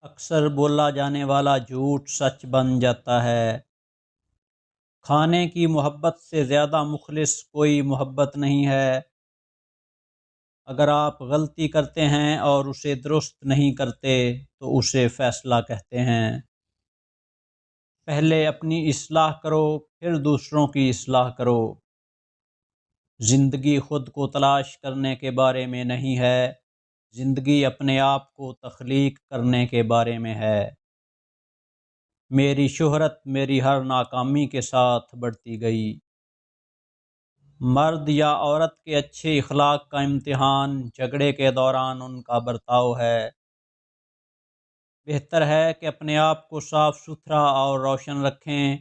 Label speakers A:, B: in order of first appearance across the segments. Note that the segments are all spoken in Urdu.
A: اکثر بولا جانے والا جھوٹ سچ بن جاتا ہے۔ کھانے کی محبت سے زیادہ مخلص کوئی محبت نہیں ہے۔ اگر آپ غلطی کرتے ہیں اور اسے درست نہیں کرتے تو اسے فیصلہ کہتے ہیں۔ پہلے اپنی اصلاح کرو، پھر دوسروں کی اصلاح کرو۔ زندگی خود کو تلاش کرنے کے بارے میں نہیں ہے، زندگی اپنے آپ کو تخلیق کرنے کے بارے میں ہے۔ میری شہرت میری ہر ناکامی کے ساتھ بڑھتی گئی۔ مرد یا عورت کے اچھے اخلاق کا امتحان جھگڑے کے دوران ان کا برتاؤ ہے۔ بہتر ہے کہ اپنے آپ کو صاف ستھرا اور روشن رکھیں۔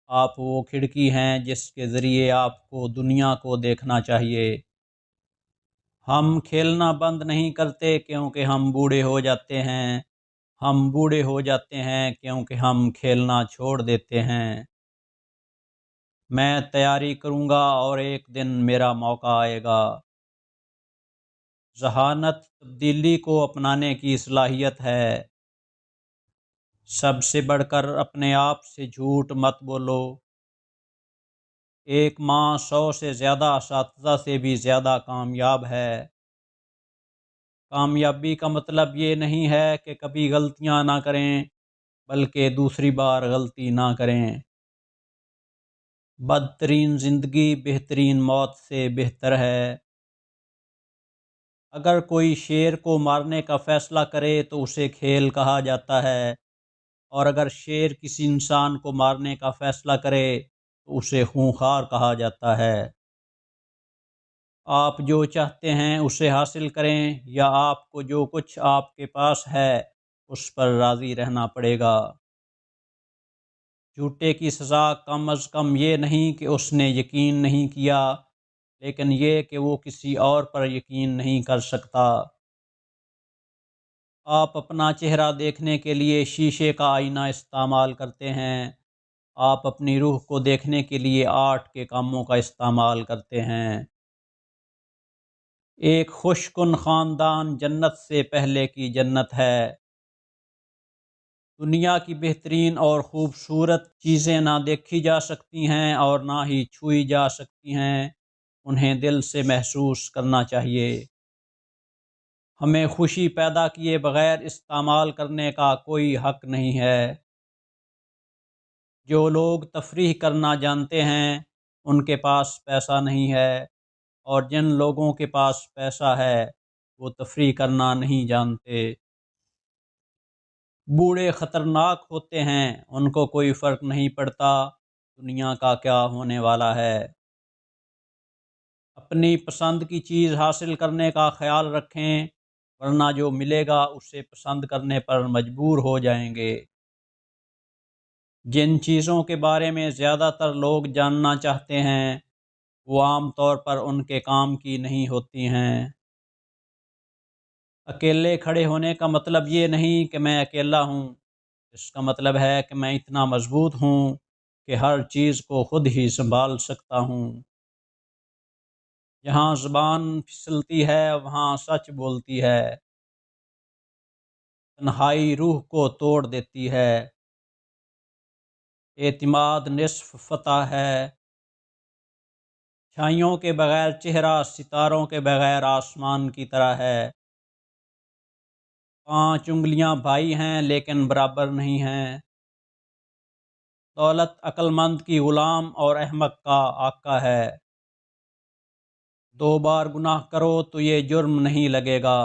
A: آپ وہ کھڑکی ہیں جس کے ذریعے آپ کو دنیا کو دیکھنا چاہیے۔ ہم کھیلنا بند نہیں کرتے کیونکہ ہم بوڑھے ہو جاتے ہیں، ہم بوڑھے ہو جاتے ہیں کیونکہ ہم کھیلنا چھوڑ دیتے ہیں۔ میں تیاری کروں گا اور ایک دن میرا موقع آئے گا۔ ذہانت تبدیلی کو اپنانے کی صلاحیت ہے۔ سب سے بڑھ کر اپنے آپ سے جھوٹ مت بولو۔ ایک ماں 100 سے زیادہ اساتذہ سے بھی زیادہ کامیاب ہے۔ کامیابی کا مطلب یہ نہیں ہے کہ کبھی غلطیاں نہ کریں، بلکہ دوسری بار غلطی نہ کریں۔ بدترین زندگی بہترین موت سے بہتر ہے۔ اگر کوئی شیر کو مارنے کا فیصلہ کرے تو اسے کھیل کہا جاتا ہے، اور اگر شیر کسی انسان کو مارنے کا فیصلہ کرے تو اسے خونخوار کہا جاتا ہے۔ آپ جو چاہتے ہیں اسے حاصل کریں، یا آپ کو جو کچھ آپ کے پاس ہے اس پر راضی رہنا پڑے گا۔ جھوٹے کی سزا کم از کم یہ نہیں کہ اس نے یقین نہیں کیا، لیکن یہ کہ وہ کسی اور پر یقین نہیں کر سکتا۔ آپ اپنا چہرہ دیکھنے کے لیے شیشے کا آئینہ استعمال کرتے ہیں، آپ اپنی روح کو دیکھنے کے لیے آرٹ کے کاموں کا استعمال کرتے ہیں۔ ایک خوش کن خاندان جنت سے پہلے کی جنت ہے۔ دنیا کی بہترین اور خوبصورت چیزیں نہ دیکھی جا سکتی ہیں اور نہ ہی چھوئی جا سکتی ہیں، انہیں دل سے محسوس کرنا چاہیے۔ ہمیں خوشی پیدا کیے بغیر استعمال کرنے کا کوئی حق نہیں ہے۔ جو لوگ تفریح کرنا جانتے ہیں ان کے پاس پیسہ نہیں ہے، اور جن لوگوں کے پاس پیسہ ہے وہ تفریح کرنا نہیں جانتے۔ بوڑھے خطرناک ہوتے ہیں، ان کو کوئی فرق نہیں پڑتا دنیا کا کیا ہونے والا ہے۔ اپنی پسند کی چیز حاصل کرنے کا خیال رکھیں، ورنہ جو ملے گا اسے پسند کرنے پر مجبور ہو جائیں گے۔ جن چیزوں کے بارے میں زیادہ تر لوگ جاننا چاہتے ہیں وہ عام طور پر ان کے کام کی نہیں ہوتی ہیں۔ اکیلے کھڑے ہونے کا مطلب یہ نہیں کہ میں اکیلا ہوں، اس کا مطلب ہے کہ میں اتنا مضبوط ہوں کہ ہر چیز کو خود ہی سنبھال سکتا ہوں۔ جہاں زبان پھسلتی ہے وہاں سچ بولتی ہے۔ تنہائی روح کو توڑ دیتی ہے۔ اعتماد نصف فتح ہے۔ چھائیوں کے بغیر چہرہ ستاروں کے بغیر آسمان کی طرح ہے۔ 5 انگلیاں بھائی ہیں لیکن برابر نہیں ہیں۔ دولت عقل مند کی غلام اور احمق کا آقا ہے۔ 2 بار گناہ کرو تو یہ جرم نہیں لگے گا۔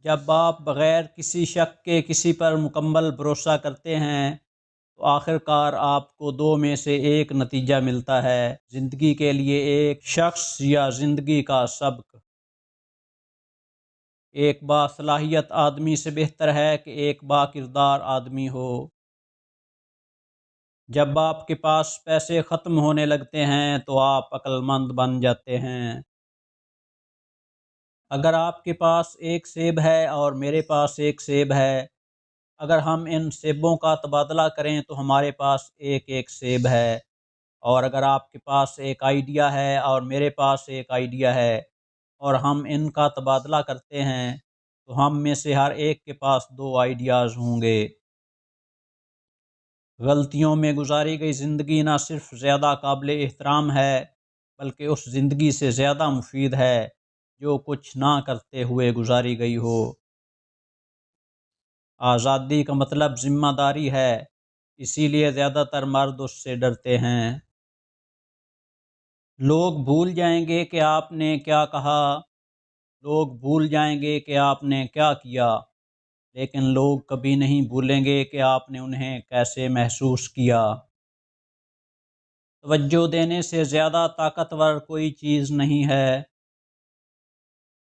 A: جب آپ بغیر کسی شک کے کسی پر مکمل بھروسہ کرتے ہیں تو آخر کار آپ کو 2 میں سے ایک نتیجہ ملتا ہے، زندگی کے لیے ایک شخص یا زندگی کا سبق۔ ایک باصلاحیت آدمی سے بہتر ہے کہ ایک باکردار آدمی ہو۔ جب آپ کے پاس پیسے ختم ہونے لگتے ہیں تو آپ عقل مند بن جاتے ہیں۔ اگر آپ کے پاس ایک سیب ہے اور میرے پاس ایک سیب ہے، اگر ہم ان سیبوں کا تبادلہ کریں تو ہمارے پاس ایک سیب ہے، اور اگر آپ کے پاس ایک آئیڈیا ہے اور میرے پاس ایک آئیڈیا ہے اور ہم ان کا تبادلہ کرتے ہیں تو ہم میں سے ہر ایک کے پاس 2 آئیڈیاز ہوں گے۔ غلطیوں میں گزاری گئی زندگی نہ صرف زیادہ قابل احترام ہے بلکہ اس زندگی سے زیادہ مفید ہے جو کچھ نہ کرتے ہوئے گزاری گئی ہو۔ آزادی کا مطلب ذمہ داری ہے، اسی لیے زیادہ تر مرد اس سے ڈرتے ہیں۔ لوگ بھول جائیں گے کہ آپ نے کیا کہا، لوگ بھول جائیں گے کہ آپ نے کیا کیا، لیکن لوگ کبھی نہیں بھولیں گے کہ آپ نے انہیں کیسے محسوس کیا۔ توجہ دینے سے زیادہ طاقتور کوئی چیز نہیں ہے۔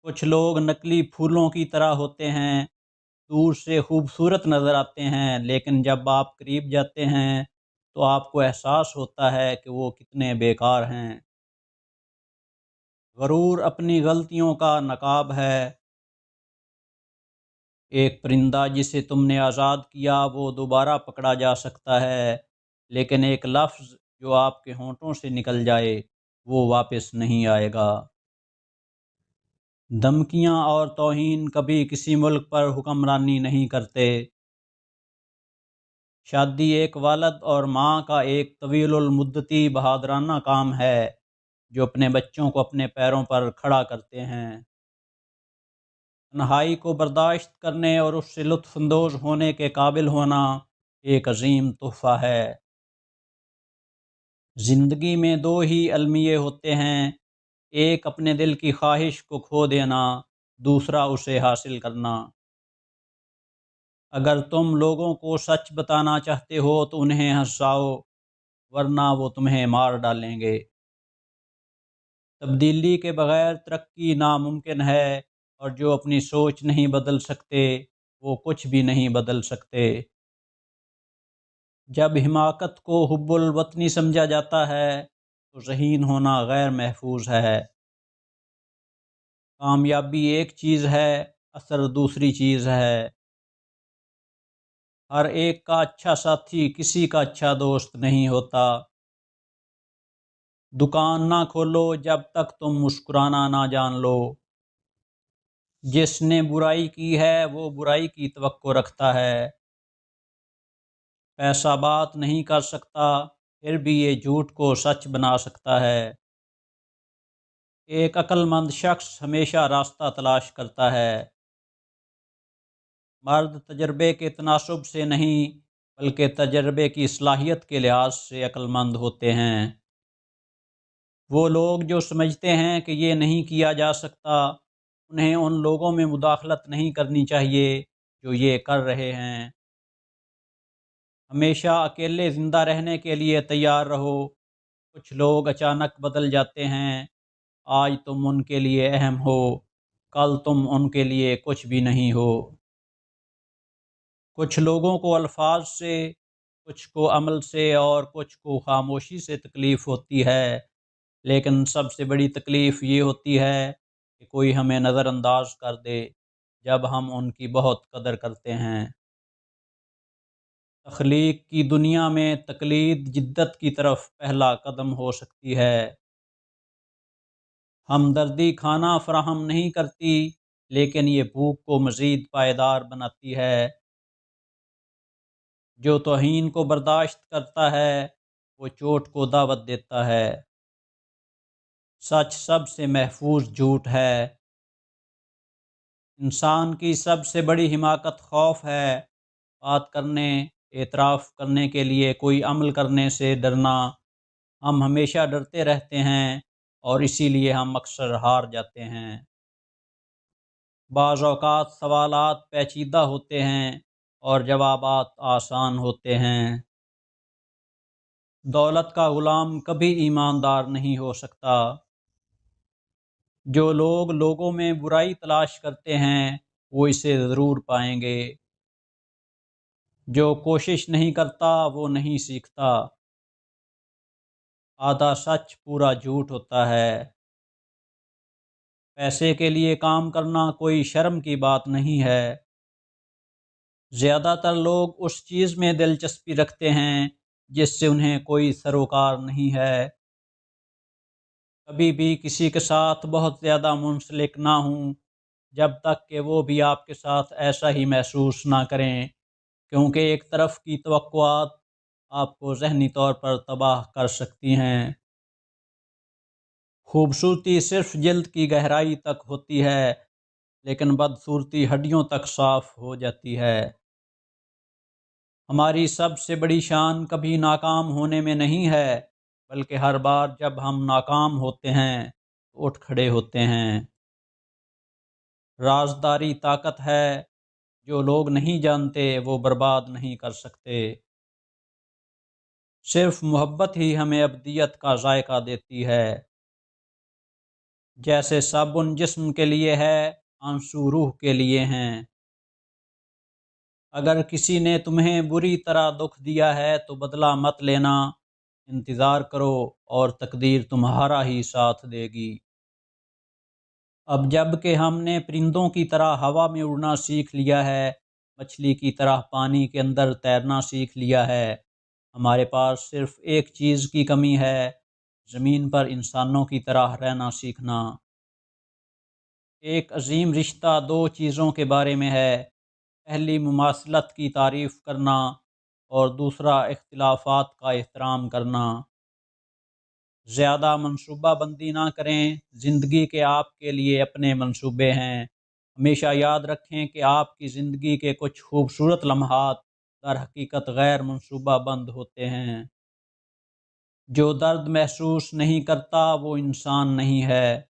A: کچھ لوگ نقلی پھولوں کی طرح ہوتے ہیں، دور سے خوبصورت نظر آتے ہیں، لیکن جب آپ قریب جاتے ہیں تو آپ کو احساس ہوتا ہے کہ وہ کتنے بیکار ہیں۔ غرور اپنی غلطیوں کا نقاب ہے۔ ایک پرندہ جسے تم نے آزاد کیا وہ دوبارہ پکڑا جا سکتا ہے، لیکن ایک لفظ جو آپ کے ہونٹوں سے نکل جائے وہ واپس نہیں آئے گا۔ دھمکیاں اور توہین کبھی کسی ملک پر حکمرانی نہیں کرتے۔ شادی ایک والد اور ماں کا ایک طویل المدتی بہادرانہ کام ہے جو اپنے بچوں کو اپنے پیروں پر کھڑا کرتے ہیں۔ تنہائی کو برداشت کرنے اور اس سے لطف اندوز ہونے کے قابل ہونا ایک عظیم تحفہ ہے۔ زندگی میں 2 ہی المیے ہوتے ہیں، ایک اپنے دل کی خواہش کو کھو دینا، دوسرا اسے حاصل کرنا۔ اگر تم لوگوں کو سچ بتانا چاہتے ہو تو انہیں ہنساؤ، ورنہ وہ تمہیں مار ڈالیں گے۔ تبدیلی کے بغیر ترقی ناممکن ہے، اور جو اپنی سوچ نہیں بدل سکتے وہ کچھ بھی نہیں بدل سکتے۔ جب حماقت کو حب الوطنی سمجھا جاتا ہے تو ذہین ہونا غیر محفوظ ہے۔ کامیابی ایک چیز ہے، اثر دوسری چیز ہے۔ ہر ایک کا اچھا ساتھی کسی کا اچھا دوست نہیں ہوتا۔ دکان نہ کھولو جب تک تم مسکرانا نہ جان لو۔ جس نے برائی کی ہے وہ برائی کی توقع رکھتا ہے۔ پیسہ بات نہیں کر سکتا، پھر بھی یہ جھوٹ کو سچ بنا سکتا ہے۔ ایک عقل مند شخص ہمیشہ راستہ تلاش کرتا ہے۔ مرد تجربے کے تناسب سے نہیں بلکہ تجربے کی صلاحیت کے لحاظ سے عقل مند ہوتے ہیں۔ وہ لوگ جو سمجھتے ہیں کہ یہ نہیں کیا جا سکتا، انہیں ان لوگوں میں مداخلت نہیں کرنی چاہیے جو یہ کر رہے ہیں۔ ہمیشہ اکیلے زندہ رہنے کے لیے تیار رہو۔ کچھ لوگ اچانک بدل جاتے ہیں، آج تم ان کے لیے اہم ہو، کل تم ان کے لیے کچھ بھی نہیں ہو۔ کچھ لوگوں کو الفاظ سے، کچھ کو عمل سے اور کچھ کو خاموشی سے تکلیف ہوتی ہے، لیکن سب سے بڑی تکلیف یہ ہوتی ہے کہ کوئی ہمیں نظر انداز کر دے جب ہم ان کی بہت قدر کرتے ہیں۔ تخلیق کی دنیا میں تقلید جدت کی طرف پہلا قدم ہو سکتی ہے۔ ہمدردی کھانا فراہم نہیں کرتی، لیکن یہ بھوک کو مزید پائیدار بناتی ہے۔ جو توہین کو برداشت کرتا ہے وہ چوٹ کو دعوت دیتا ہے۔ سچ سب سے محفوظ جھوٹ ہے۔ انسان کی سب سے بڑی حماقت خوف ہے۔ بات کرنے، اعتراف کرنے کے لیے کوئی عمل کرنے سے ڈرنا۔ ہم ہمیشہ ڈرتے رہتے ہیں اور اسی لیے ہم اکثر ہار جاتے ہیں۔ بعض اوقات سوالات پیچیدہ ہوتے ہیں اور جوابات آسان ہوتے ہیں۔ دولت کا غلام کبھی ایماندار نہیں ہو سکتا۔ جو لوگ لوگوں میں برائی تلاش کرتے ہیں وہ اسے ضرور پائیں گے۔ جو کوشش نہیں کرتا وہ نہیں سیکھتا۔ آدھا سچ پورا جھوٹ ہوتا ہے۔ پیسے کے لیے کام کرنا کوئی شرم کی بات نہیں ہے۔ زیادہ تر لوگ اس چیز میں دلچسپی رکھتے ہیں جس سے انہیں کوئی سروکار نہیں ہے۔ کبھی بھی کسی کے ساتھ بہت زیادہ منسلک نہ ہوں، جب تک کہ وہ بھی آپ کے ساتھ ایسا ہی محسوس نہ کریں، کیونکہ ایک طرف کی توقعات آپ کو ذہنی طور پر تباہ کر سکتی ہیں۔ خوبصورتی صرف جلد کی گہرائی تک ہوتی ہے، لیکن بدصورتی ہڈیوں تک صاف ہو جاتی ہے۔ ہماری سب سے بڑی شان کبھی ناکام ہونے میں نہیں ہے، بلکہ ہر بار جب ہم ناکام ہوتے ہیں تو اٹھ کھڑے ہوتے ہیں۔ رازداری طاقت ہے، جو لوگ نہیں جانتے وہ برباد نہیں کر سکتے۔ صرف محبت ہی ہمیں ابدیت کا ذائقہ دیتی ہے۔ جیسے صابن جسم کے لیے ہے، آنسو روح کے لیے ہیں۔ اگر کسی نے تمہیں بری طرح دکھ دیا ہے تو بدلہ مت لینا، انتظار کرو اور تقدیر تمہارا ہی ساتھ دے گی۔ اب جب کہ ہم نے پرندوں کی طرح ہوا میں اڑنا سیکھ لیا ہے، مچھلی کی طرح پانی کے اندر تیرنا سیکھ لیا ہے، ہمارے پاس صرف ایک چیز کی کمی ہے، زمین پر انسانوں کی طرح رہنا سیکھنا۔ ایک عظیم رشتہ دو چیزوں کے بارے میں ہے، پہلی مماثلت کی تعریف کرنا اور دوسرا اختلافات کا احترام کرنا۔ زیادہ منصوبہ بندی نہ کریں، زندگی کے آپ کے لیے اپنے منصوبے ہیں۔ ہمیشہ یاد رکھیں کہ آپ کی زندگی کے کچھ خوبصورت لمحات در حقیقت غیر منصوبہ بند ہوتے ہیں۔ جو درد محسوس نہیں کرتا وہ انسان نہیں ہے۔